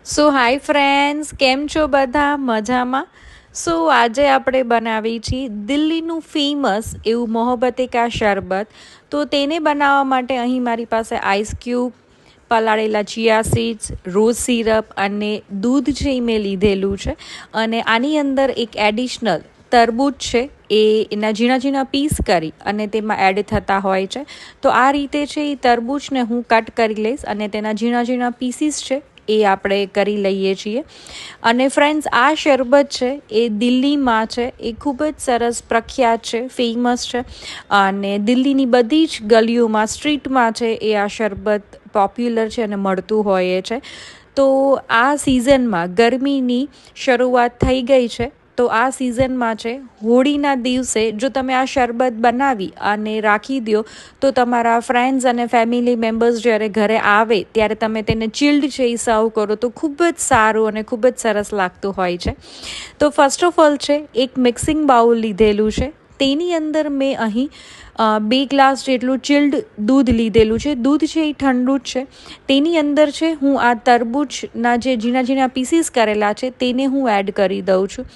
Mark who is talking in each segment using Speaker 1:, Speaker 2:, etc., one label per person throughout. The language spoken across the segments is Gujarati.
Speaker 1: સો હાય ફ્રેન્ડ્સ, કેમ છો બધા? મજામાં? સો આજે આપણે બનાવી છીએ દિલ્હીનું ફેમસ એવું મોહબ્બતે કા શરબત. તો તેને બનાવવા માટે અહીં મારી પાસે આઈસ ક્યુબ, પલાળેલા ચિયા સીડ્સ, રોઝ સિરપ અને દૂધ છે એ મેં લીધેલું છે. અને આની અંદર એક એડિશનલ તરબૂચ છે એ એના ઝીણા ઝીણા પીસ કરી અને તેમાં એડ થતા હોય છે. તો આ રીતે છે એ તરબૂચને હું કટ કરી લઈશ અને તેના ઝીણા ઝીણા પીસીસ છે એ આપણે કરી લઈએ છીએ. અને ફ્રેન્ડ્સ, આ શરબત છે એ દિલ્હીમાં છે એ ખૂબ જ સરસ પ્રખ્યાત છે, ફેમસ છે. અને દિલ્હીની બધી જ ગલીઓમાં, સ્ટ્રીટમાં છે એ આ શરબત પોપ્યુલર છે અને મળતું હોય છે. તો આ સિઝનમાં ગરમીની શરૂઆત થઈ ગઈ છે. તો આ સિઝનમાં છે હોળીના દિવસે જો તમે આ શરબત બનાવી અને રાખી દો તો તમારા ફ્રેન્ડ્સ અને ફેમિલી મેમ્બર્સ જ્યારે ઘરે આવે ત્યારે તમે તેને ચિલ્ડ છે એ સર્વ કરો તો ખૂબ જ સારું અને ખૂબ જ સરસ લાગતું હોય છે. તો ફર્સ્ટ ઓફ ઓલ છે એક મિક્સિંગ બાઉલ લીધેલું છે. તેની અંદર મેં અહીં 2 ગ્લાસ જેટલું ચિલ્ડ દૂધ લીધેલું છે. દૂધ છે એ ઠંડુ જ છે. તેની અંદર છે હું આ તરબૂચના જે ઝીણા ઝીણા પીસીસ કરેલા છે તેને હું એડ કરી દઉં છું.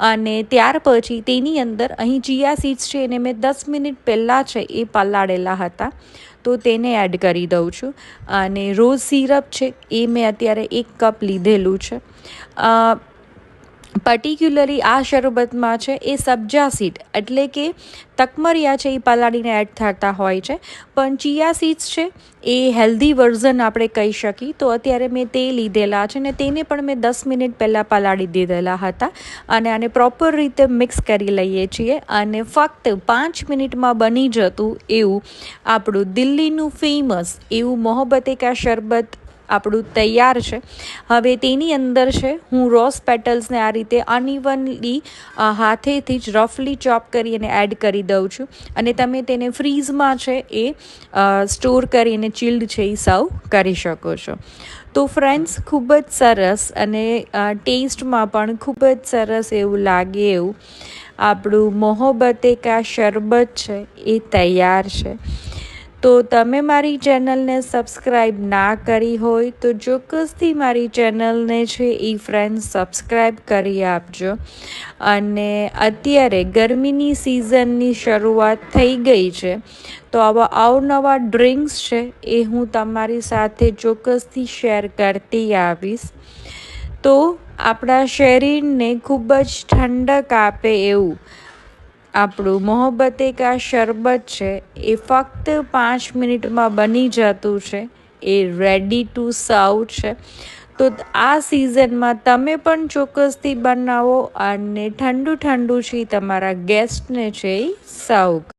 Speaker 1: અને ત્યાર પછી તેની અંદર અહીં ચિયા સીડ્સ છે એને મેં 10 મિનિટ પહેલાં છે એ પલાળેલા હતા, તો તેને એડ કરી દઉં છું. અને રોઝ સિરપ છે એ મેં અત્યારે 1 કપ લીધેલું છે. પર્ટિક્યુલરલી આ શરબતમાં છે એ સબ્જા સીડ એટલે કે તકમરિયા છે એ પલાળીને એડ થતા હોય છે, પણ ચિયા સીડ્સ છે એ હેલ્ધી વર્ઝન આપણે કહી શકીએ. તો અત્યારે મેં તે લીધેલા છે ને તેને પણ મેં 10 મિનિટ પહેલાં પલાળી દીધેલા હતા. અને આને પ્રોપર રીતે મિક્સ કરી લઈએ છીએ અને ફક્ત 5 મિનિટમાં બની જતું એવું આપણું દિલ્હીનું ફેમસ એવું મોહબ્બતે કા શરબત આપણું તૈયાર છે. હવે તેની અંદર છે હું રોઝ પેટલ્સને આ રીતે અનઇવનલી હાથેથી જ રફલી ચોપ કરી અને એડ કરી દઉં છું. અને તમે તેને ફ્રીઝમાં છે એ સ્ટોર કરીને ચિલ્ડ છે એ સર્વ કરી શકો છો. તો ફ્રેન્ડ્સ, ખૂબ જ સરસ અને ટેસ્ટમાં પણ ખૂબ જ સરસ એવું લાગે એવું આપણું મોહબ્બતે કા શરબત છે એ તૈયાર છે. તો તમે મારી ચેનલને સબસ્ક્રાઈબ ના કરી હોય તો ચોક્કસથી મારી ચેનલને છે એ ફ્રેન્ડ્સ સબસ્ક્રાઈબ કરી આપજો. અને અત્યારે ગરમીની સિઝનની શરૂઆત થઈ ગઈ છે, તો આવા અવનવા ડ્રિંક્સ છે એ હું તમારી સાથે ચોક્કસથી શેર કરતી આવીશ. તો આપણા શરીરને ખૂબ જ ઠંડક આપે એવું આપણું મોહબ્બતે કા શરબત છે એ ફક્ત 5 મિનિટમાં બની જતું છે, એ રેડી ટુ સર્વ છે. તો આ સિઝનમાં તમે પણ ચોક્કસથી બનાવો અને ઠંડુ ઠંડુ છે તમારા ગેસ્ટને છે એ સર્વ